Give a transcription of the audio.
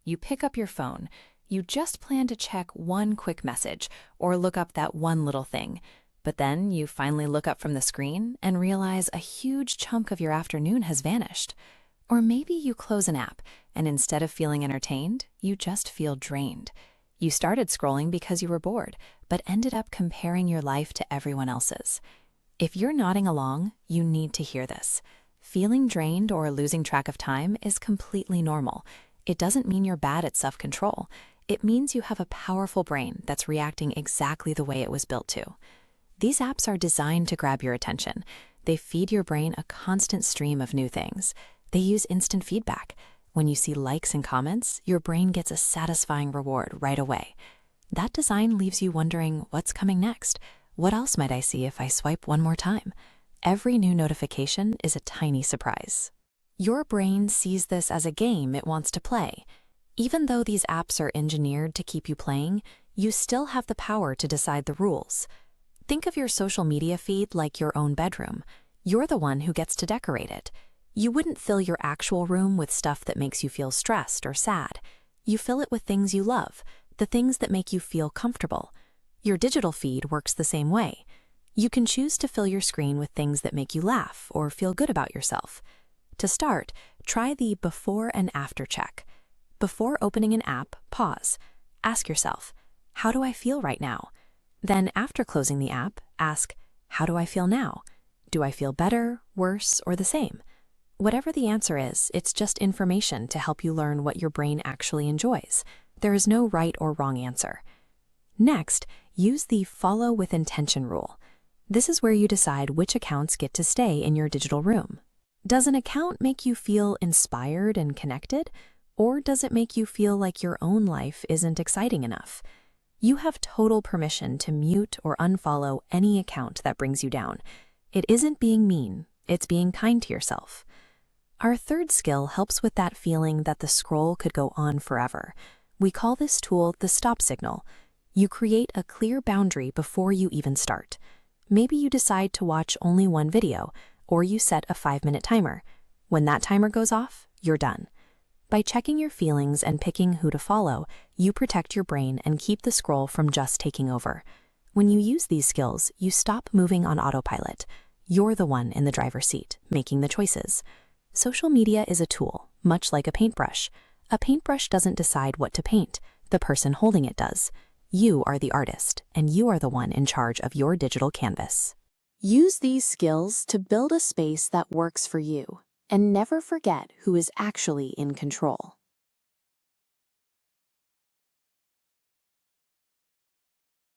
You pick up your phone. You just plan to check one quick message or look up that one little thing. But then you finally look up from the screen and realize a huge chunk of your afternoon has vanished. Or maybe you close an app and instead of feeling entertained, you just feel drained. You started scrolling because you were bored, but ended up comparing your life to everyone else's. If you're nodding along, you need to hear this. Feeling drained or losing track of time is completely normal. It doesn't mean you're bad at self-control. It means you have a powerful brain that's reacting exactly the way it was built to. These apps are designed to grab your attention. They feed your brain a constant stream of new things. They use instant feedback. When you see likes and comments, your brain gets a satisfying reward right away. That design leaves you wondering, what's coming next? What else might I see if I swipe one more time? Every new notification is a tiny surprise. Your brain sees this as a game it wants to play. Even though these apps are engineered to keep you playing, you still have the power to decide the rules. Think of your social media feed like your own bedroom. You're the one who gets to decorate it. You wouldn't fill your actual room with stuff that makes you feel stressed or sad. You fill it with things you love, the things that make you feel comfortable. Your digital feed works the same way. You can choose to fill your screen with things that make you laugh or feel good about yourself. To start, try the before and after check. Before opening an app, pause. Ask yourself, how do I feel right now? Then after closing the app, ask, how do I feel now? Do I feel better, worse, or the same? Whatever the answer is, it's just information to help you learn what your brain actually enjoys. There is no right or wrong answer. Next, use the follow with intention rule. This is where you decide which accounts get to stay in your digital room. Does an account make you feel inspired and connected, or does it make you feel like your own life isn't exciting enough? You have total permission to mute or unfollow any account that brings you down. It isn't being mean, it's being kind to yourself. Our third skill helps with that feeling that the scroll could go on forever. We call this tool the stop signal. You create a clear boundary before you even start. Maybe you decide to watch only one video, or you set a 5-minute timer. When that timer goes off, you're done. By checking your feelings and picking who to follow, you protect your brain and keep the scroll from just taking over. When you use these skills, you stop moving on autopilot. You're the one in the driver's seat, making the choices. Social media is a tool, much like a paintbrush. A paintbrush doesn't decide what to paint. The person holding it does. You are the artist, and you are the one in charge of your digital canvas. Use these skills to build a space that works for you, and never forget who is actually in control.